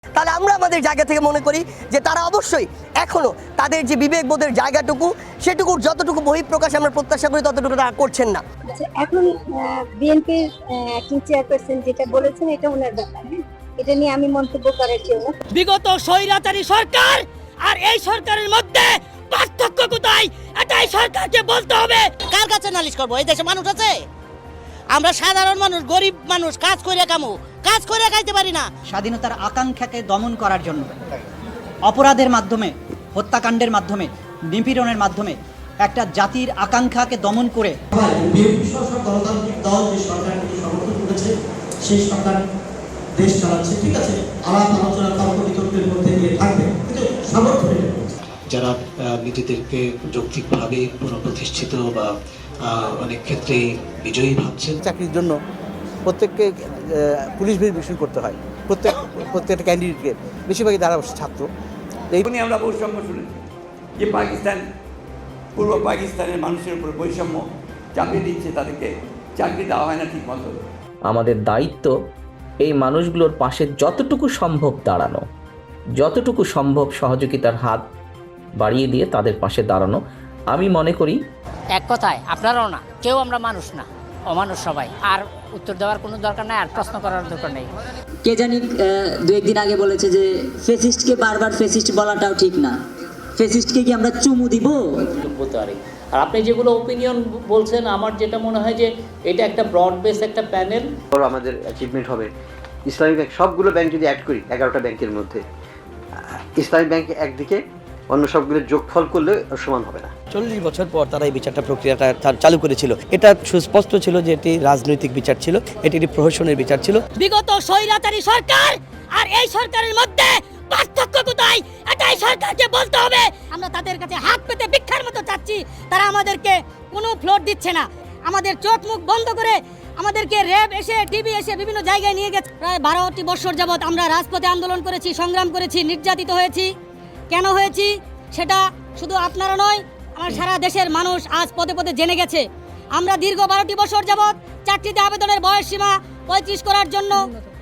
তাহলে আমরা আমাদের জায়গা থেকে মনে করি যে তারা অবশ্যই এখনো তাদের যে বিবেকবোধের জায়গাটুকু সেটুকুর যতটুকু বহিঃপ্রকাশ আমরা প্রত্যাশা করি ততটুকু তারা করছেন না। আচ্ছা, এখন বিএনপির অ্যাক্টিং চেয়ারপারসন যেটা বলেছেন এটা ওনার ব্যাপার, এটা নিয়ে আমি মন্তব্য করার জন্য। বিগত স্বৈরাচারী সরকার আর এই সরকারের মধ্যে পার্থক্য কোথায় এটাই সরকারকে বলতে হবে। কার কাছে নালিশ করবো? এই দেশে মানুষ আছে, আমরা সাধারণ মানুষ, গরিব মানুষ, কাজ করে খাইতে পারি না। স্বাধীনতার আকাঙ্ক্ষাকে দমন করার জন্য অপরাধের মাধ্যমে, হত্যাকাণ্ডের মাধ্যমে, নিপীড়নের মাধ্যমে একটা জাতির আকাঙ্ক্ষাকে দমন করে গণতান্ত্রিক দল যে সরকারকে সমর্থন করেছে সেই সরকার দেশ চালাচ্ছে, ঠিক আছে, আলাপ আলোচনা তর্ক বিতর্কের মধ্যে দিয়ে থাকবে, কিন্তু সমর্থন যারা নিজেদেরকে যৌক্তিকভাবে পুনঃপ্রতিষ্ঠিত বা অনেক ক্ষেত্রে বিজয়ী ভাবছেন। চাকরির জন্য প্রত্যেককে পুলিশ ভেরিফিকেশন করতে হয়, প্রত্যেকটা ক্যান্ডিডেটকে, বেশিরভাগই তারা ছাত্র। এই নিয়ে আমরা বৈষম্য শুনেছি যে পাকিস্তান, পূর্ব পাকিস্তানের মানুষের উপর বৈষম্য চাপিয়ে দিচ্ছে, তাদেরকে চাকরি দেওয়া হয় না ঠিক মতো। আমাদের দায়িত্ব এই মানুষগুলোর পাশে যতটুকু সম্ভব দাঁড়ানো, যতটুকু সম্ভব সহযোগিতার হাত বাড়িয়ে দিয়ে তাদের পাশে দাঁড়ানো। আমি মনে করি এক কথায় আপনারাও না, কেউ আমরা মানুষ না, অমানুষ সবাই। আর উত্তর দেওয়ার কোনো দরকার নাই, আর প্রশ্ন করার দরকার নেই। কে জানি দু একদিন আগে বলেছে যে ফেসিস্টকে বারবার ফেসিস্ট বলাটাও ঠিক না। ফেসিস্টকে কি আমরা চুমু দিব? বলতে পারি। আর আপনি যেগুলো ওপিনিয়ন বলছেন, আমার যেটা মনে হয় যে এটা একটা ব্রড বেস একটা প্যানেল। আমাদের অ্যাচিভমেন্ট হবে ইসলামী ব্যাংক, সবগুলো ব্যাংক যদি অ্যাড করি 11টা ব্যাংকের মধ্যে, ইসলামী ব্যাংক একদিকে, অন্য সবগুলোর যোগফল করলে সমান হবে না। 40 বছর পর তারা এই বিচারটা প্রক্রিয়াটা চালু করেছিল। এটা সুস্পষ্ট ছিল যে এটি রাজনৈতিক বিচার ছিল, এটি একটি প্রহসনের বিচার ছিল। বিগত স্বৈরাচারী সরকার আর এই সরকারের মধ্যে পার্থক্য কোথায় এটাই সরকারকে বলতে হবে। আমরা তাদের কাছে হাত পেতে ভিক্ষার মতো চাচ্ছি, তারা আমাদেরকে কোনো ফ্লোর দিচ্ছে না। আমাদের চোখ মুখ বন্ধ করে আমাদেরকে র্যাব এসে, টিভি এসে বিভিন্ন জায়গায় নিয়ে গেছে। প্রায় 12টি বছর যাবৎ আমরা রাজপথে আন্দোলন করেছি, সংগ্রাম করেছি, নির্যাতিত হয়েছি। কেন হয়েছি সেটা শুধু আপনারা নয়, আমার সারা দেশের মানুষ আজ পদে পদে জেনে গেছে। আমরা দীর্ঘ 12টি বছর যাবৎ চাকরিতে আবেদনের বয়স সীমা 35 করার জন্য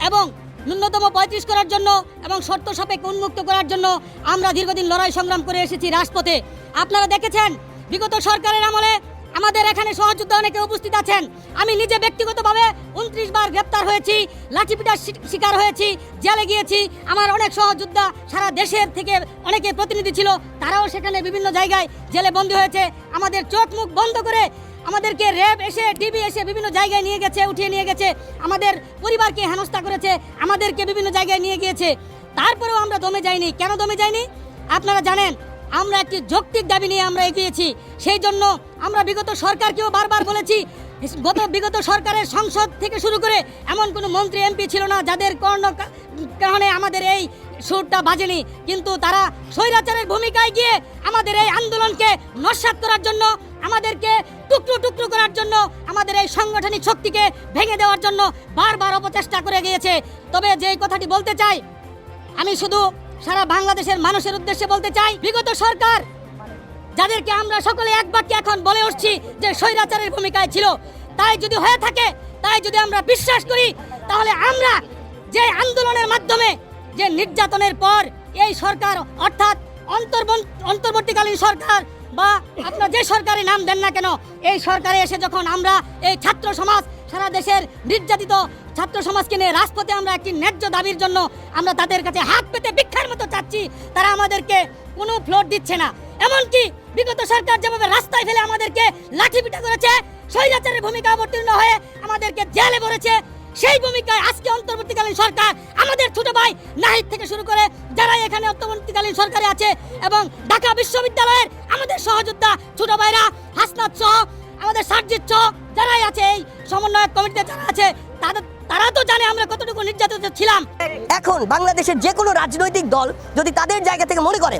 এবং ন্যূনতম 35 করার জন্য এবং শর্ত সাপেক্ষে উন্মুক্ত করার জন্য আমরা দীর্ঘদিন লড়াই সংগ্রাম করে এসেছি রাজপথে। আপনারা দেখেছেন বিগত সরকারের আমলে আমাদের এখানে সহযোদ্ধা অনেকে উপস্থিত আছেন। আমি নিজে ব্যক্তিগতভাবে 29 বার গ্রেপ্তার হয়েছি, লাঠিপিটার শিকার হয়েছি, জেলে গিয়েছি। আমার অনেক সহযোদ্ধা সারা দেশের থেকে অনেকে প্রতিনিধি ছিল, তারাও সেখানে বিভিন্ন জায়গায় জেলে বন্দী হয়েছে। আমাদের চোখ মুখ বন্ধ করে আমাদেরকে র্যাব এসে, টিভি এসে বিভিন্ন জায়গায় নিয়ে গেছে, উঠিয়ে নিয়ে গেছে। আমাদের পরিবারকে হেনস্থা করেছে, আমাদেরকে বিভিন্ন জায়গায় নিয়ে গিয়েছে। তারপরেও আমরা দমে যাইনি। কেন দমে যাইনি আপনারা জানেন? আমরা একটি যৌক্তিক দাবি নিয়ে আমরা এগিয়েছি। সেই জন্য আমরা বিগত সরকারকেও বারবার বলেছি, বিগত সরকারের সংসদ থেকে শুরু করে এমন কোনো মন্ত্রী এমপি ছিল না যাদের কারণে আমাদের এই সুরটা বাজেনি। কিন্তু তারা স্বৈরাচারের ভূমিকায় গিয়ে আমাদের এই আন্দোলনকে নস্যাৎ করার জন্য, আমাদেরকে টুকরো টুকরো করার জন্য, আমাদের এই সাংগঠনিক শক্তিকে ভেঙে দেওয়ার জন্য বারবার অপচেষ্টা করে গিয়েছে। তবে যেই কথাটি বলতে চাই, আমি শুধু সারা বাংলাদেশের মানুষের উদ্দেশ্যে বলতে চাই, বিগত সরকার যাদেরকে আমরা সকলে এক বাক্যে এখন বলে উঠছি যে স্বৈরাচারের ভূমিকায় ছিল, তাই যদি হয়ে থাকে, তাই যদি আমরা বিশ্বাস করি, তাহলে আমরা যে আন্দোলনের মাধ্যমে, যে নির্যাতনের পর এই সরকার, অর্থাৎ অন্তর্বর্তীকালীন সরকার বা আপনারা যে সরকারি নাম দেন না কেন, এই সরকারে এসে যখন আমরা এই ছাত্র সমাজ, সারা দেশের নির্যাতিত ছাত্র সমাজকে নিয়ে রাজপথে আমরা একটি ন্যায্য দাবির জন্য আমরা তাদের কাছে হাত পেতে ভিক্ষার মতো চাচ্ছি, তারা আমাদেরকে কোনো ফ্লোর দিচ্ছে না। এমনকি বিগত সরকার যেভাবে রাস্তায় ফেলে আমাদেরকে লাঠিপিটা করেছে, স্বৈরাচারের ভূমিকা অবতীর্ণ হয়ে আমাদেরকে জেলে ভরেছে, সেই ভূমিকায় আজকে অন্তর্বর্তীকালীন সরকার আমাদের ছোট ভাই নাহিদ থেকে শুরু করে যারা এখানে অন্তর্বর্তীকালীন সরকারে আছে এবং ঢাকা বিশ্ববিদ্যালয়ের আমাদের সহযোদ্ধা ছোট ভাইরা, হাসনাত সহ, আমাদের সার্জিৎ সহ যারাই আছে, এই সমন্বয়ক কমিটিতে যারা আছে, তারা তো জানে আমরা কতটুকু নির্যাতিত ছিলাম। এখন বাংলাদেশের যে কোনো রাজনৈতিক দল যদি তাদের জায়গা থেকে মনে করে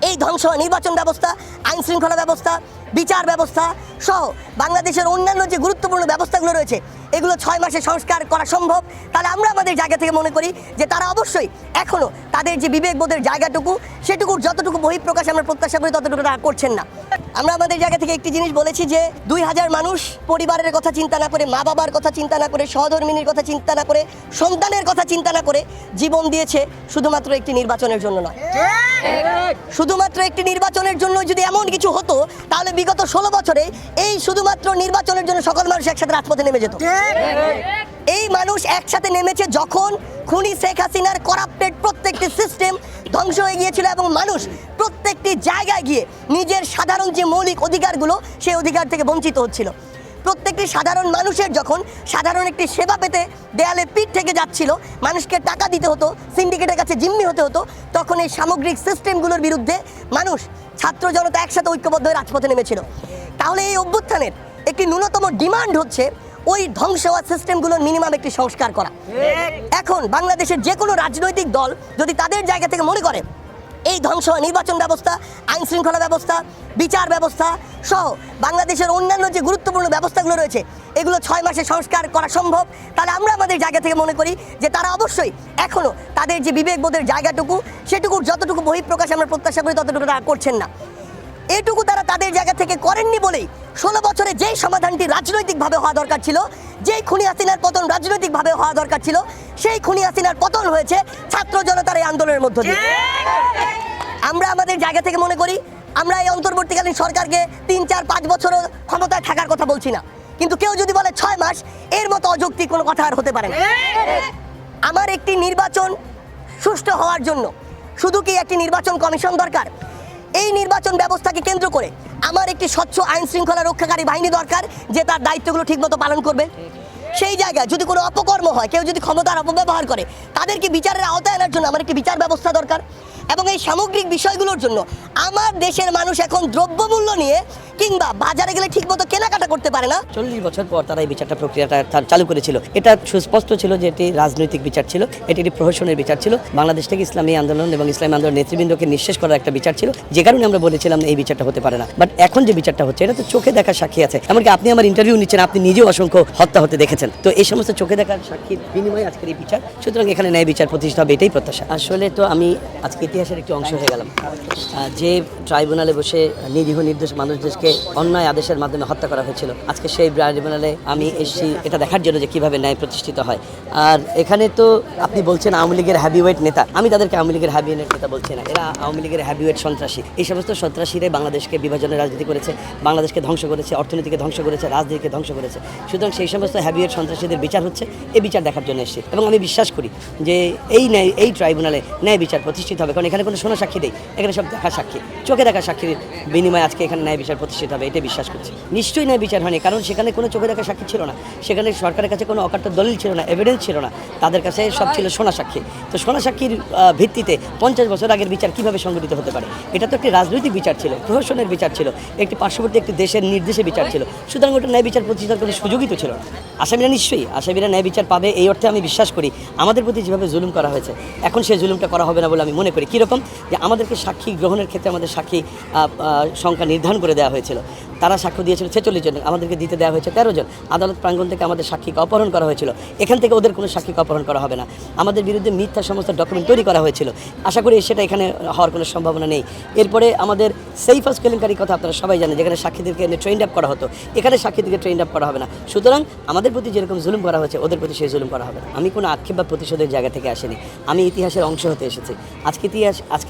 এই ধ্বংস নির্বাচন ব্যবস্থা, আইন শৃঙ্খলা ব্যবস্থা, বিচার ব্যবস্থা সহ বাংলাদেশের অন্যান্য যে গুরুত্বপূর্ণ ব্যবস্থাগুলো রয়েছে এগুলো 6 মাসে সংস্কার করা সম্ভব, তাহলে আমরা আমাদের জায়গা থেকে মনে করি যে তারা অবশ্যই এখনো তাদের যে বিবেকবোধের জায়গাটুকু সেটুকুর যতটুকু বহিঃপ্রকাশ আমরা প্রত্যাশা করি ততটুকু তারা করছেন না। আমরা আমাদের জায়গা থেকে একটি জিনিস বলেছি যে 2000 মানুষ পরিবারের কথা চিন্তা না করে, মা বাবার কথা চিন্তা না করে, সহধর্মিনীর কথা চিন্তা না করে, সন্তানের কথা চিন্তা না করে জীবন দিয়েছে শুধুমাত্র একটি নির্বাচনের জন্য নয়। শুধুমাত্র একটি নির্বাচনের জন্য যদি এমন কিছু হতো তাহলে বিগত 16 বছরে এই শুধুমাত্র নির্বাচনের জন্য সকল মানুষ একসাথে রাজপথে নেমে যেত। এই মানুষ একসাথে নেমেছে যখন খুনি শেখ হাসিনার করাপ্টেড প্রত্যেকটি সিস্টেম ধ্বংস হয়ে গিয়েছিল এবং মানুষ প্রত্যেকটি জায়গায় গিয়ে নিজের সাধারণ যে মৌলিক অধিকারগুলো সেই অধিকার থেকে বঞ্চিত হচ্ছিল। প্রত্যেকটি সাধারণ মানুষের যখন সাধারণ একটি সেবা পেতে দেয়ালে পিঠ থেকে যাচ্ছিল, মানুষকে টাকা দিতে হতো, সিন্ডিকেটের কাছে জিম্মি হতে হতো, তখন এই সামগ্রিক সিস্টেমগুলোর বিরুদ্ধে মানুষ, ছাত্র জনতা একসাথে ঐক্যবদ্ধ হয়ে রাজপথে নেমেছিল। তাহলে এই অভ্যুত্থানের একটি ন্যূনতম ডিমান্ড হচ্ছে ওই ধ্বংস হওয়া সিস্টেমগুলোর মিনিমাম একটি সংস্কার করা। এখন বাংলাদেশের যে কোনো রাজনৈতিক দল যদি তাদের জায়গা থেকে মনে করে এই ধ্বংস হওয়া নির্বাচন ব্যবস্থা, আইন শৃঙ্খলা ব্যবস্থা, বিচার ব্যবস্থা সহ বাংলাদেশের অন্যান্য যে গুরুত্বপূর্ণ ব্যবস্থাগুলো রয়েছে এগুলো 6 মাসে সংস্কার করা সম্ভব, তাহলে আমরা আমাদের জায়গা থেকে মনে করি যে তারা অবশ্যই এখনো তাদের যে বিবেকবোধের জায়গাটুকু সেটুকুর যতটুকু বহিঃপ্রকাশ আমরা প্রত্যাশা করি ততটুকু তারা করছেন না। এটুকু তারা তাদের জায়গা থেকে করেননি বলেই 16 বছরে যেই সমাধানটি রাজনৈতিকভাবে হওয়া দরকার ছিল, যেই খুনি হাসিনার পতন রাজনৈতিকভাবে হওয়া দরকার ছিল, সেই খুনি হাসিনার পতন হয়েছে ছাত্র জনতার এই আন্দোলনের মধ্য দিয়ে। আমরা আমাদের জায়গা থেকে মনে করি আমরা এই অন্তর্বর্তীকালীন সরকারকে 3, 4, 5 বছরও ক্ষমতায় থাকার কথা বলছি না, কিন্তু কেউ যদি বলে 6 মাস, এর মতো অযৌক্তিক কোনো কথা আর হতে পারে না। আমার একটি নির্বাচন সুষ্ঠু হওয়ার জন্য শুধু কি একটি নির্বাচন কমিশন দরকার? এই নির্বাচন ব্যবস্থাকে কেন্দ্র করে আমার একটি স্বচ্ছ আইন শৃঙ্খলা রক্ষাকারী বাহিনী দরকার যে তার দায়িত্বগুলো ঠিকমতো পালন করবে। সেই জায়গায় যদি কোনো অপকর্ম হয়, কেউ যদি ক্ষমতার অপব্যবহার করে, তাদেরকে বিচারের আওতায় আনার জন্য আমার একটি বিচার ব্যবস্থা দরকার। এবং এই সামগ্রিক বিষয়গুলোর জন্য আমার দেশের মানুষ এখন দ্রব্যমূল্য নিয়ে কিংবা বাজারে গেলে ঠিকমতো কেনাকাটা করতে পারে না। 40 বছর পর তারা এই বিচারটা প্রক্রিয়াটা চালু করেছিল। এটা সুস্পষ্ট ছিল যে এটি রাজনৈতিক বিচার ছিল, এটি একটি প্রহসনের বিচার ছিল, বাংলাদেশ থেকে ইসলামী আন্দোলন এবং ইসলামী আন্দোলন নেতৃবৃন্দকে নিঃশেষ করার একটা বিচার ছিল, যে কারণে আমরা বলেছিলাম এই বিচারটা হতে পারে না। বাট এখন যে বিচারটা হচ্ছে এটা তো চোখে দেখা সাক্ষী আছে, এমনকি আপনি আমার ইন্টারভিউ নিচ্ছেন, আপনি নিজেও অসংখ্য হত্যা হতে দেখেছেন। তো এই সমস্ত চোখে দেখার সাক্ষীর বিনিময়ে আজকের এই বিচার, সুতরাং এখানে ন্যায় বিচার প্রতিষ্ঠা হবে, এটাই প্রত্যাশা। আসলে তো আমি আজকে ইতিহাসের একটি অংশ হয়ে গেলাম। যে ট্রাইব্যুনালে বসে নিরীহ নির্দোষ মানুষদেরকে অন্যায় আদেশের মাধ্যমে হত্যা করা হয়েছিল, আজকে সেই ট্রাইব্যুনালে আমি এসেছি এটা দেখার জন্য যে কিভাবে ন্যায় প্রতিষ্ঠিত হয়। আর এখানে তো আপনি বলছেন আওয়ামী লীগের হ্যাভিওয়েট নেতা, আমি তাদেরকে আওয়ামী লীগের হ্যাভিওয়েট নেতা বলছি না, এরা আওয়ামী লীগের হ্যাভিওয়েট সন্ত্রাসী। এই সমস্ত সন্ত্রাসীরাই বাংলাদেশকে বিভাজনের রাজনীতি করেছে, বাংলাদেশকে ধ্বংস করেছে, অর্থনীতিকে ধ্বংস করেছে, রাজনীতিকে ধ্বংস করেছে। সুতরাং সেই সমস্ত হ্যাভিওয়েট সন্ত্রাসীদের বিচার হচ্ছে, এই বিচার দেখার জন্য এসেছি এবং আমি বিশ্বাস করি যে এই ট্রাইব্যুনালে ন্যায় বিচার প্রতিষ্ঠিত হবে, কারণ এখানে কোনো শোনা সাক্ষী নেই, এখানে সব দেখা সাক্ষী, চোখে দেখা সাক্ষীর বিনিময়ে আজকে এখানে ন্যায় বিচার প্রতিষ্ঠিত হবে, এটাই বিশ্বাস করছি। নিশ্চয়ই ন্যায় বিচার হয়নি, কারণ সেখানে কোনো চোখে দেখা সাক্ষী ছিল না, সেখানে সরকারের কাছে কোনো অকাট্য দলিল ছিল না, এভিডেন্স ছিল না, তাদের কাছে সব ছিল শোনা সাক্ষী। তো শোনা সাক্ষীর ভিত্তিতে 50 বছর আগের বিচার কিভাবে সংগঠিত হতে পারে? এটা তো একটি রাজনৈতিক বিচার ছিল, প্রহসনের বিচার ছিল, একটি পার্শ্ববর্তী একটি দেশের নির্দেশে বিচার ছিল। সুতরাং ওটা ন্যায় বিচার প্রতিষ্ঠার কোনো সুযোগই তো ছিল না। আসামিরা নিশ্চয়ই আসামিরা ন্যায় বিচার পাবে, এই অর্থে আমি বিশ্বাস করি। আমাদের প্রতি যেভাবে জুলুম করা হয়েছে, এখন সেই জুলুমটা করা হবে না বলে আমি মনে করি। কীরকম? যে আমাদেরকে সাক্ষী গ্রহণের ক্ষেত্রে আমাদের সাক্ষী সংখ্যা নির্ধারণ করে দেওয়া হয়েছিল। তারা সাক্ষ্য দিয়েছিল 46 জন, আমাদেরকে দিতে দেওয়া হয়েছে 13 জন। আদালত প্রাঙ্গণ থেকে আমাদের সাক্ষীকে অপহরণ করা হয়েছিল, এখান থেকে ওদের কোনো সাক্ষীকে অপহরণ করা হবে না। আমাদের বিরুদ্ধে মিথ্যা সমস্ত ডকুমেন্ট তৈরি করা হয়েছিল, আশা করি সেটা এখানে হওয়ার কোনো সম্ভাবনা নেই। এরপরে আমাদের সেফ হাউস কেলেঙ্কারির কথা আপনারা সবাই জানেন, যেখানে সাক্ষীদেরকে ট্রেন্ড আপ করা হতো, এখানে সাক্ষীদেরকে ট্রেন্ড আপ করা হবে না। সুতরাং আমাদের প্রতি যেরকম জুলুম করা হয়েছে ওদের প্রতি সেই জুলুম করা হবে না। আমি কোনো আক্ষেপ বা প্রতিশোধের জায়গা থেকে আসিনি, আমি ইতিহাসের অংশ হতে এসেছি। আজকে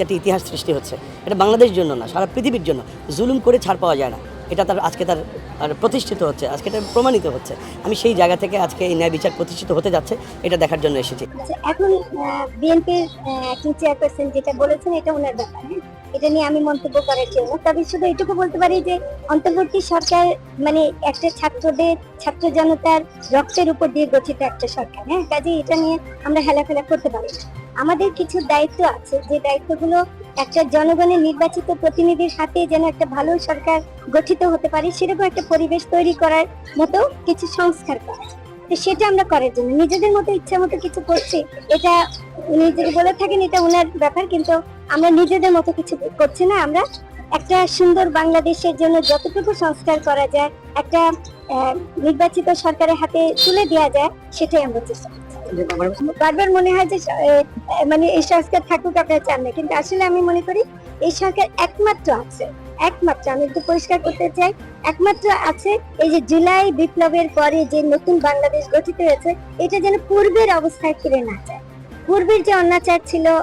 একটা ইতিহাস সৃষ্টি হচ্ছে, এটা বাংলাদেশের জন্য না, সারা পৃথিবীর জন্য। জুলুম করে ছাড় পাওয়া যায় না, এটা আজকে তার প্রতিষ্ঠিত হচ্ছে, আজকে এটা প্রমাণিত হচ্ছে। আমি সেই জায়গা থেকে আজকে এই ন্যায় বিচার প্রতিষ্ঠিত হতে যাচ্ছে, এটা দেখার জন্য এসেছি। এখন বিএনপির অ্যাক্টিং চেয়ারপারসন যেটা বলেছেন এটা ওনার ব্যাপার, এটা নিয়ে আমি মন্তব্য করার জন্য। তবে শুধু এটুকু বলতে পারি যে অন্তর্বর্তী সরকার মানে একটা ছাত্র জনতার রক্তের উপর দিয়ে গঠিত একটা সরকার, হ্যাঁ, কাজে এটা নিয়ে আমরা হেলাফেলা করতে পারি না। আমাদের কিছু দায়িত্ব আছে, যে দায়িত্বগুলো একটা জনগণের নির্বাচিত প্রতিনিধির হাতে যেন একটা ভালো সরকার গঠিত হতে পারে, সেরকম একটা পরিবেশ তৈরি করার মতো কিছু সংস্কার করা। তো সেটা আমরা করার জন্য নিজেদের মতো ইচ্ছা মতো কিছু করছি, এটা উনি যদি বলে থাকেন এটা ওনার ব্যাপার, কিন্তু আমরা নিজেদের মতো কিছু করছি না। আমরা একটা সুন্দর বাংলাদেশের জন্য যতটুকু সংস্কার করা যায়, একটা নির্বাচিত সরকারের হাতে তুলে দেওয়া যায়, সেটাই আমরা চেষ্টা করছি। বারবার মনে হয় যে মানে এই সরকার থাকুক, আপনারা চান না, কিন্তু আসলে আমি মনে করি এই সরকার একমাত্র আছে, একমাত্র, আমি একটু পরিষ্কার করতে চাই, একমাত্র আছে এই যে জুলাই বিপ্লবের পরে যে নতুন বাংলাদেশ গঠিত হয়েছে, এটা যেন পূর্বের অবস্থায় ফিরে না যায়। পূর্বের যে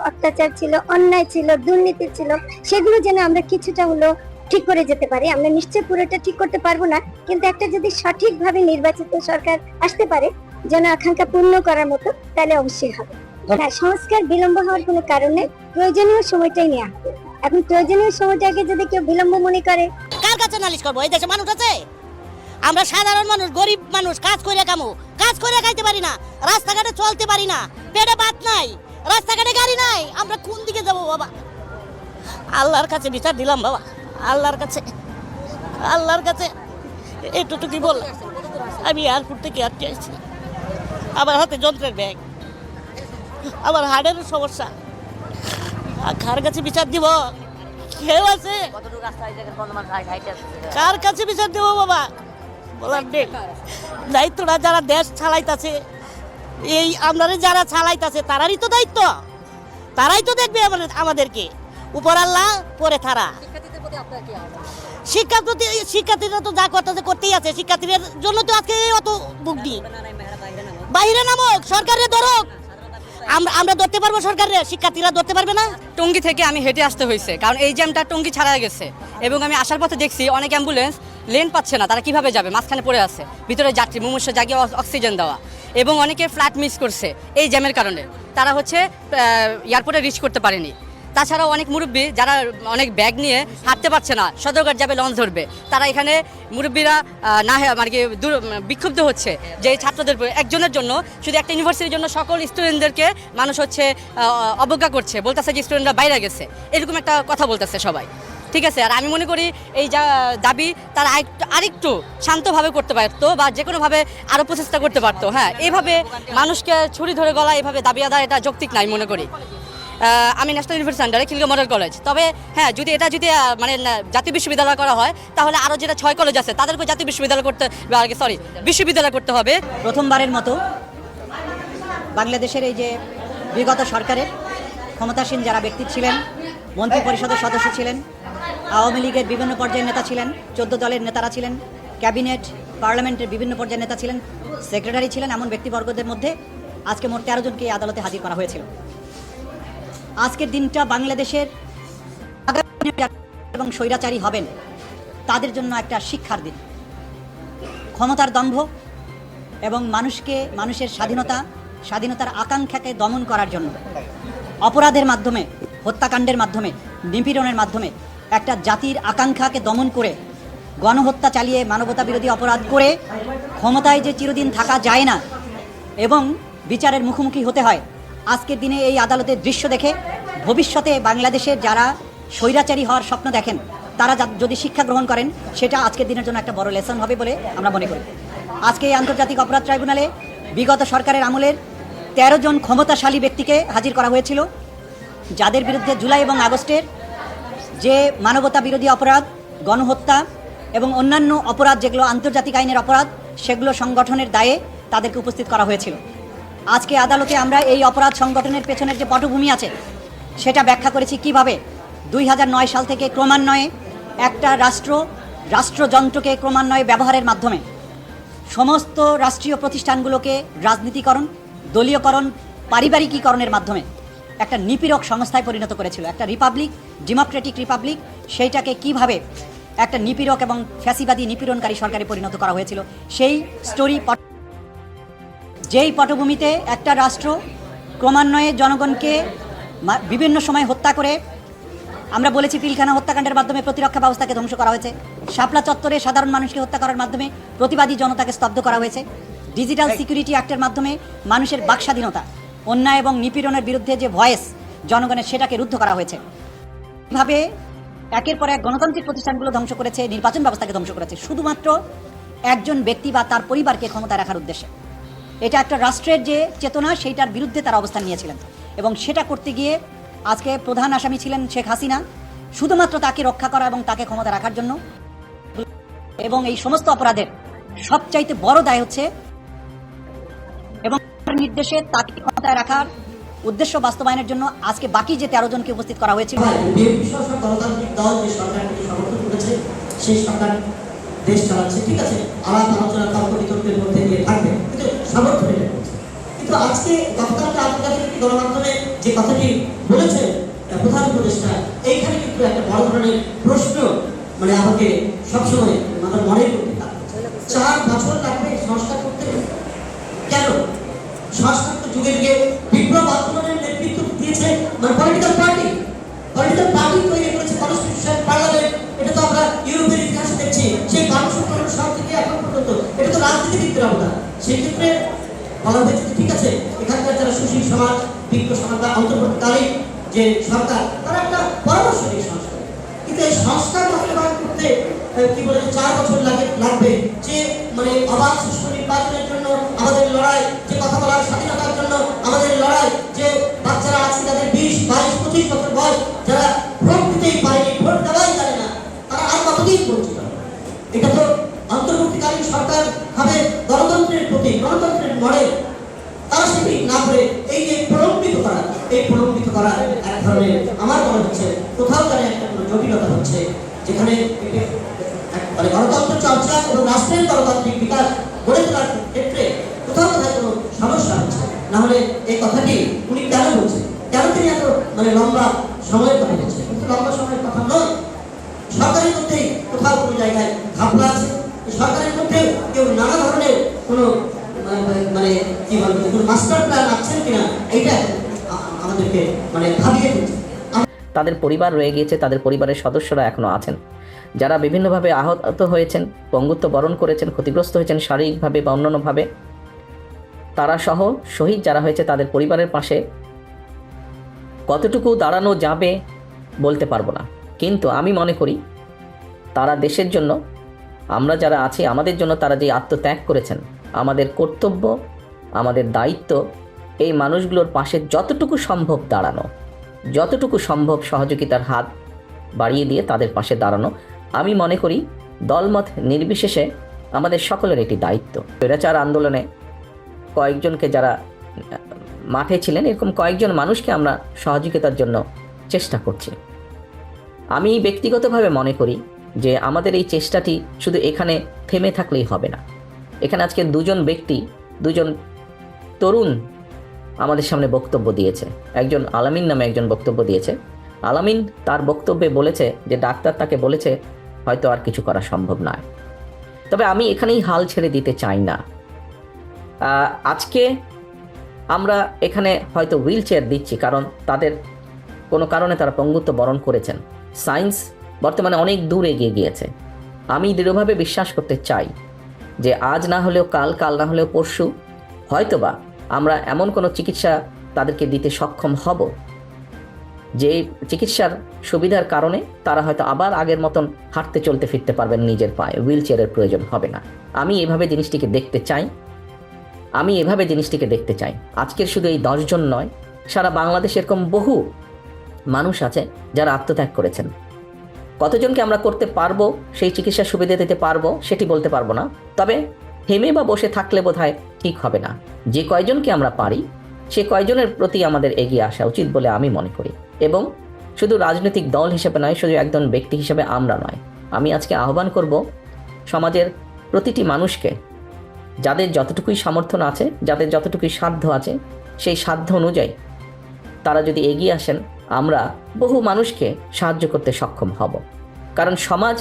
অত্যাচার ছিল, অন্যায় ছিল, দুর্নীতি ছিল, সেগুলো যেন আমরা কিছুটা হলো ঠিক করে যেতে পারি। আমরা নিশ্চয় পুরোটা ঠিক করতে পারবো না, কিন্তু একটা যদি সঠিকভাবে নির্বাচিত সরকার আসতে পারে যেন আকাঙ্ক্ষা পূর্ণ করার মতো, তাহলে অবশ্যই হবে। হ্যাঁ, সংস্কার বিলম্ব হওয়ার কোনো কারণে প্রয়োজনীয় সময়টাই নেওয়া হবে। এখন প্রয়োজনীয় সময়টাকে যদি কেউ বিলম্ব মনে করে, কার কাছে নালিশ করবো? এই দেশে মানুষ আছে? আমরা সাধারণ মানুষ, গরিব মানুষ, কাজ করে কামু, কাজ করে খাইতে পারি না, রাস্তাঘাটে চলতে পারি না, পেটে ভাত নাই, রাস্তাঘাটে গাড়ি নাই, আমরা কোন দিকে যাব বাবা? আল্লাহর কাছে বিচার দিলাম বাবা, আল্লাহর কাছে এটুকুই বললাম। আমি এয়ারপোর্ট থেকে আটকে আসছি, আমার হাতে যন্ত্রের ব্যাগ, আমার হার্টের সমস্যা, কার কাছে বিচার দিব? কেউ আছে? কার কাছে বিচার দেবো বাবা? বলার নেই। দায়িত্বটা যারা দেশ চালাইতেছে, এই আপনারা যারা চালাইতেছে তারারই তো দায়িত্ব, তারাই তো দেখবে আমাদেরকে। উপর আল্লাহ, পরে তারা। শিক্ষার্থীরা তো যা করতেছে করতেই আছে, শিক্ষার্থীদের জন্য তো আজকে অত বুকডি। বাইরে নামক, সরকারের ধরক, আমরা ধরতে পারবো সরকারের, শিক্ষার্থীরা ধরতে পারবে না। টঙ্গী থেকে আমি হেঁটে আসতে হয়েছে, কারণ এই জ্যামটা টঙ্গী ছাড়া গেছে, এবং আমি আসার পথে দেখছি অনেক অ্যাম্বুলেন্স লেন পাচ্ছে না, তারা কিভাবে যাবে, মাঝখানে পড়ে আছে, ভিতরে যাত্রী মুমূর্ষু জাগিয়ে অক্সিজেন দেওয়া, এবং অনেকে ফ্লাইট মিস করছে এই জ্যামের কারণে, তারা হচ্ছে এয়ারপোর্টে রিচ করতে পারেনি। তাছাড়াও অনেক মুরব্বী যারা অনেক ব্যাগ নিয়ে হাঁটতে পারছে না, সদরঘাট যাবে, লঞ্চ ধরবে, তারা এখানে মুরব্বীরা না মানে কি বিক্ষুব্ধ হচ্ছে যে এই ছাত্রদের একজনের জন্য, শুধু একটা ইউনিভার্সিটির জন্য সকল স্টুডেন্টদেরকে মানুষ হচ্ছে অবজ্ঞা করছে, বলতেছে যে স্টুডেন্টরা বাইরে গেছে, এরকম একটা কথা বলতেছে সবাই। ঠিক আছে, আর আমি মনে করি এই যা দাবি তারা আরেকটু শান্তভাবে করতে পারতো, বা যে কোনোভাবে আরও প্রচেষ্টা করতে পারতো। হ্যাঁ, এইভাবে মানুষকে ছুরি ধরে গলা এভাবে দাবি আদায়, এটা যৌক্তিক নাই মনে করি। আমি ন্যাশনাল ইউনিভার্সিটি আন্ডারে খিলগাঁও মডেল কলেজ, তবে হ্যাঁ, যদি মানে জাতীয় বিশ্ববিদ্যালয় করা হয়, তাহলে আরও যেটা 6 কলেজ আছে তাদেরকে জাতীয় বিশ্ববিদ্যালয় বিশ্ববিদ্যালয় করতে হবে। প্রথমবারের মতো বাংলাদেশের এই যে বিগত সরকারের ক্ষমতাসীন যারা ব্যক্তি ছিলেন, মন্ত্রী পরিষদের সদস্য ছিলেন, আওয়ামী লীগের বিভিন্ন পর্যায়ের নেতা ছিলেন, 14 দলের নেতারা ছিলেন, ক্যাবিনেট পার্লামেন্টের বিভিন্ন পর্যায়ের নেতা ছিলেন, সেক্রেটারি ছিলেন, এমন ব্যক্তিবর্গদের মধ্যে আজকে মোট 13 জনকে আদালতে হাজির করা হয়েছিল। আজকের দিনটা বাংলাদেশের এবং স্বৈরাচারী হবেন তাদের জন্য একটা শিক্ষার দিন। ক্ষমতার দম্ভ এবং মানুষের স্বাধীনতার আকাঙ্ক্ষাকে দমন করার জন্য অপরাধের মাধ্যমে, হত্যাকাণ্ডের মাধ্যমে, নিপীড়নের মাধ্যমে একটা জাতির আকাঙ্ক্ষাকে দমন করে গণহত্যা চালিয়ে মানবতা বিরোধী অপরাধ করে ক্ষমতায় যে চিরদিন থাকা যায় না এবং বিচারের মুখোমুখি হতে হয়, আজকের দিনে এই আদালতের দৃশ্য দেখে ভবিষ্যতে বাংলাদেশের যারা স্বৈরাচারী হওয়ার স্বপ্ন দেখেন তারা যদি শিক্ষা গ্রহণ করেন, সেটা আজকের দিনের জন্য একটা বড় লেসন হবে বলে আমরা মনে করি। আজকে এই আন্তর্জাতিক অপরাধ ট্রাইব্যুনালে বিগত সরকারের আমলের 13 জন ক্ষমতাশালী ব্যক্তিকে হাজির করা হয়েছিল, যাদের বিরুদ্ধে জুলাই এবং আগস্টের যে মানবতা বিরোধী অপরাধ, গণহত্যা এবং অন্যান্য অপরাধ যেগুলো আন্তর্জাতিক আইনের অপরাধ, সেগুলো সংগঠনের দায়ে তাদেরকে উপস্থিত করা হয়েছিল। আজকে আদালতে আমরা এই অপরাধ সংগঠনের পেছনের যে পটভূমি আছে সেটা ব্যাখ্যা করেছি কিভাবে 2009 সাল থেকে ক্রমান্বয়ে একটা রাষ্ট্রযন্ত্রকে ক্রমান্বয়ে ব্যবহারের মাধ্যমে সমস্ত রাষ্ট্রীয় প্রতিষ্ঠানগুলোকে রাজনীতিকরণ, দলীয়করণ, পারিবারিকীকরণের মাধ্যমে একটা নিপীড়ক সংস্থায় পরিণত করেছিল। একটা রিপাবলিক, ডেমোক্রেটিক রিপাবলিক, সেইটাকে কিভাবে একটা নিপীড়ক এবং ফ্যাসিবাদী নিপীড়নকারী সরকারে পরিণত করা হয়েছিল, সেই স্টোরি, যেই পটভূমিতে একটা রাষ্ট্র ক্রমান্বয়ে জনগণকে বিভিন্ন সময় হত্যা করে, আমরা বলেছি পিলখানা হত্যাকাণ্ডের মাধ্যমে প্রতিরক্ষা ব্যবস্থাকে ধ্বংস করা হয়েছে, শাপলা চত্বরে সাধারণ মানুষকে হত্যা করার মাধ্যমে প্রতিবাদী জনতাকে স্তব্ধ করা হয়েছে, ডিজিটাল সিকিউরিটি অ্যাক্টের মাধ্যমে মানুষের বাকস্বাধীনতা, অন্যায় এবং নিপীড়নের বিরুদ্ধে যে ভয়েস জনগণের, সেটাকে রুদ্ধ করা হয়েছে। এভাবে একের পর এক গণতান্ত্রিক প্রতিষ্ঠানগুলো ধ্বংস করেছে, নির্বাচন ব্যবস্থাকে ধ্বংস করেছে, শুধুমাত্র একজন ব্যক্তি বা তার পরিবারকে ক্ষমতায় রাখার উদ্দেশ্যে। এটা একটা রাষ্ট্রের যে চেতনা, সেইটার বিরুদ্ধে তারা অবস্থান নিয়েছিলেন, এবং সেটা করতে গিয়ে আজকে প্রধান আসামি ছিলেন শেখ হাসিনা, শুধুমাত্র তাকে রক্ষা করা এবং তাকে ক্ষমতা রাখার জন্য। এবং এই সমস্ত অপরাধের সবচাইতে বড় দায় হচ্ছে এবং নির্দেশে তাকে ক্ষমতায় রাখার উদ্দেশ্য বাস্তবায়নের জন্য আজকে বাকি যে 13 জনকে উপস্থিত করা হয়েছিল। বিএনপি সহ গণতান্ত্রিক দল যে সরকারকে সমর্থন করেছে সেই সরকার দেশ চালাচ্ছে, ঠিক আছে, আলাপ আলোচনা তর্ক বিতর্কের মধ্যে দিয়ে থাকবে, কিন্তু সমর্থন এটা করছে। কিন্তু আজকে গতকালকে আন্তর্জাতিক একটি গণমাধ্যমে যে কথাটি বলেছে প্রধান উপদেষ্টা, এইখানে কিন্তু একটা বড় ধরনের প্রশ্ন মানে আমাকে সবসময় আমার মনে করতে থাকে। 4 বছর লাগবে সংস্কার করতে, কেন? সংস্কার তো যুগে যুগে বিপ্লব আন্দোলনের নেতৃত্ব দিয়েছে মানে পলিটিক্যাল পার্টি তৈরি করেছে, কনস্টিটিউশন, পার্লামেন্ট। এটা তো আমরা ইউরোপের ইতিহাসে দেখছি, সেই 1250 সাল থেকে এখন পর্যন্ত। এটা তো রাজনীতিবিদদের অবদান। সেই ক্ষেত্রে বলা হয়েছে ঠিক আছে, এখানকার যারা সুশীল সমাজ, বিজ্ঞ সমাজ বা অন্তর্বর্তীকালীন যে সরকার, তারা একটা পরামর্শ দিয়ে সংস্কার, কিন্তু এই সংস্কার বাস্তবায়ন করতে কি বলেছে 4 বছর লাগবে। যে মানে অবাধ সুষ্ঠু নির্বাচনের জন্য আমাদের লড়াই, যে কথা বলার স্বাধীনতার জন্য আমাদের লড়াই, যে বাচ্চারা আছে যাদের 20, 22, 25 বছর বয়স, যারা ভোট দিতেই পারেনি, ভোট দেওয়াই জানে না, তারা আর কতদিন বঞ্চিত হবে? এটা তো অন্তর্বর্তীকালীন সরকার হবে গণতন্ত্রের প্রতি, গণতন্ত্রের মডেল। তারা সেটি না করে এই যে প্রলম্বিত করা এক ধরনের আমার মনে হচ্ছে কোথাও যেন একটা কোনো জটিলতা হচ্ছে, যেখানে মানে গণতন্ত্র চর্চা এবং রাষ্ট্রের গণতান্ত্রিক বিকাশ গড়ে তোলার ক্ষেত্রে কোথাও কোনো সমস্যা হচ্ছে। না হলে এই কথাটি উনি কেন বলছেন, কেন তিনি এত মানে লম্বা সময়ের কথা বলছেন? কিন্তু লম্বা সময়ের কথা নয়, সরকারের মধ্যেই কোথাও কোনো জায়গায় ঘাপলা আছে। সরকারের মধ্যে কেউ নানা ধরনের কোনো মানে কি বলবো কোনো মাস্টার প্ল্যান আছেন কিনা, এইটা আমাদেরকে মানে ভাবিয়ে দিচ্ছে। তাদের পরিবার রয়ে গিয়েছে, তাদের পরিবারের সদস্যরা এখনো আছেন, যারা বিভিন্নভাবে আহত হয়েছেন, পঙ্গুত্ব বরণ করেছেন, ক্ষতিগ্রস্ত হয়েছেন শারীরিকভাবে বা অন্যান্যভাবে, তারা সহ শহীদ যারা হয়েছে তাদের পরিবারের পাশে কতটুকু দাঁড়ানো যাবে বলতে পারবো না। কিন্তু আমি মনে করি তারা দেশের জন্য, আমরা যারা আছি আমাদের জন্য তারা যে আত্মত্যাগ করেছেন, আমাদের কর্তব্য, আমাদের দায়িত্ব এই মানুষগুলোর পাশে যতটুকু সম্ভব দাঁড়ানো, যতটুকু সম্ভব সহযোগিতার হাত বাড়িয়ে দিয়ে তাদের পাশে দাঁড়ানো। আমি মনে করি দলমত নির্বিশেষে আমাদের সকলের এটি দায়িত্ব। স্বৈরাচার আন্দোলনে কয়েকজনকে যারা মাঠে ছিলেন, এরকম কয়েকজন মানুষকে আমরা সহযোগিতার জন্য চেষ্টা করছি। আমি ব্যক্তিগতভাবে মনে করি যে আমাদের এই চেষ্টাটি শুধু এখানে থেমে থাকলেই হবে না। এখানে আজকে 2 জন ব্যক্তি, 2 জন তরুণ আমাদের সামনে বক্তব্য দিয়েছে। একজন আলামিন নামে একজন বক্তব্য দিয়েছে। আলামিন তার বক্তব্যে বলেছে যে ডাক্তার তাকে বলেছে হয়তো আর কিছু করা সম্ভব নয়। তবে আমি এখানেই হাল ছেড়ে দিতে চাই না। আজকে আমরা এখানে হয়তো হুইল চেয়ার দিচ্ছি কারণ তাদের কোনো কারণে তারা পঙ্গুত্ব বরণ করেছেন। সায়েন্স বর্তমানে অনেক দূর এগিয়ে গিয়েছে। আমি দৃঢ়ভাবে বিশ্বাস করতে চাই যে আজ না হলেও কাল, কাল না হলেও পরশু হয়তোবা আমরা এমন কোনো চিকিৎসা তাদেরকে দিতে সক্ষম হব যে চিকিৎসার সুবিধার কারণে তারা হয়তো আবার আগের মতন হাঁটতে চলতে ফিরতে পারবেন নিজের পায়ে, হুইল চেয়ারের প্রয়োজন হবে না। আমি এভাবে জিনিসটিকে দেখতে চাই। আজকের শুধু এই 10 জন নয়, সারা বাংলাদেশে এরকম বহু মানুষ আছে যারা আত্মত্যাগ করেছেন। কতজনকে আমরা করতে পারবো, সেই চিকিৎসা সুবিধা দিতে পারবো সেটি বলতে পারবো না। তবে থেমে বা বসে থাকলে বোধহয় ঠিক হবে না। যে কয়জনকে আমরা পারি সে কয়জনের প্রতি আমাদের এগিয়ে আসা উচিত বলে আমি মনে করি। এবং শুধু রাজনৈতিক দল হিসেবে নয়, শুধু একজন ব্যক্তি হিসেবে আমরা নয়, আমি আজকে আহ্বান করব সমাজের প্রতিটি মানুষকে, যাদের যতটুকুই সমর্থন আছে, যাদের যতটুকুই সাধ্য আছে, সেই সাধ্য অনুযায়ী তারা যদি এগিয়ে আসেন, আমরা বহু মানুষকে সাহায্য করতে সক্ষম হব। কারণ সমাজ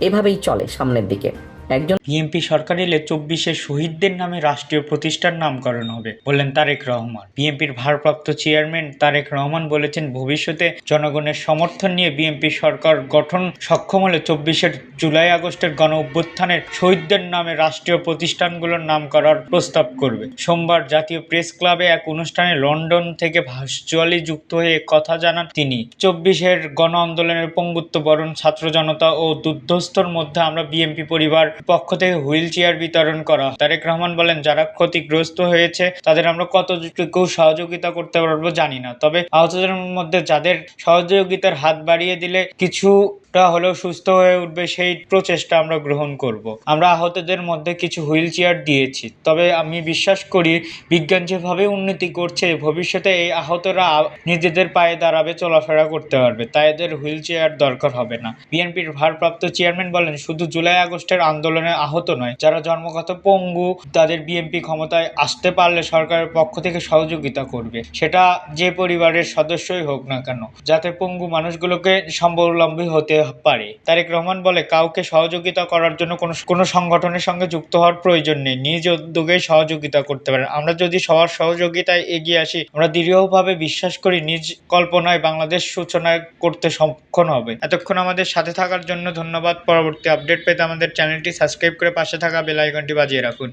এভাবেই চলে সামনের দিকে। একজন বিএনপি সরকার এলে 24-এর শহীদদের নামে রাষ্ট্রীয় প্রতিষ্ঠান নামকরণ হবে বললেন তারেক রহমান। বিএনপির ভারপ্রাপ্ত চেয়ারম্যান তারেক রহমান বলেছেন, ভবিষ্যতে জনগণের সমর্থন নিয়ে বিএনপি সরকার গঠন সক্ষম হলে 24-এর জুলাই আগস্টের গণ অভ্যুত্থানের শহীদদের নামে রাষ্ট্রীয় প্রতিষ্ঠানগুলোর নাম করার প্রস্তাব করবে। সোমবার জাতীয় প্রেস ক্লাবে এক অনুষ্ঠানে লন্ডন থেকে ভার্চুয়ালি যুক্ত হয়ে কথা জানান তিনি। 24-এর গণ আন্দোলনের পঙ্গুত্ব বরণ ছাত্র জনতা ও দুর্ধস্তর মধ্যে আমরা বিএনপি পরিবার পক্ষ থেকে হুইল চেয়ার বিতরণ করা হয়। তারেক রহমান বলেন, যারা ক্ষতিগ্রস্ত হয়েছে তাদের আমরা কতটুকু সহযোগিতা করতে পারবো জানি না, তবে আহতদের মধ্যে যাদের সহযোগিতার হাত বাড়িয়ে দিলে কিছুটা হলেও সুস্থ হয়ে উঠবে সেই প্রচেষ্টা আমরা গ্রহণ করব। আমরা আহতদের মধ্যে কিছু হুইল চেয়ার দিয়েছি, তবে আমি বিশ্বাস করি বিজ্ঞান যেভাবে উন্নতি করছে ভবিষ্যতে এই আহতরা নিজেদের পায়ে দাঁড়াবে, চলাফেরা করতে পারবে, তাই এদের হুইল চেয়ার দরকার হবে না। বিএনপির ভারপ্রাপ্ত চেয়ারম্যান বলেন, শুধু জুলাই আগস্টের আন্দোলনে আহত নয়, যারা জন্মগত পঙ্গু তাদের বিএনপি ক্ষমতায় আসতে পারলে সরকারের পক্ষ থেকে সহযোগিতা করবে, সেটা যে পরিবারের সদস্যই হোক না কেন, যাতে পঙ্গু মানুষগুলোকে স্বাবলম্বী হতে পারে। তারেক রহমান বলে, কাউকে সহযোগিতা করার জন্য কোনো সংগঠনের সঙ্গে যুক্ত হওয়ার প্রয়োজন নেই, নিজ উদ্যোগেই সহযোগিতা করতে পারেন। আমরা যদি সবার সহযোগিতায় এগিয়ে আসি, আমরা দৃঢ়ভাবে বিশ্বাস করি নিজ কল্পনায় বাংলাদেশ সূচনা করতে সক্ষম হবে। এতক্ষণ আমাদের সাথে থাকার জন্য ধন্যবাদ। পরবর্তী আপডেট পেতে আমাদের চ্যানেলটি সাবস্ক্রাইব করে পাশে থাকা বেল আইকনটি বাজিয়ে রাখুন।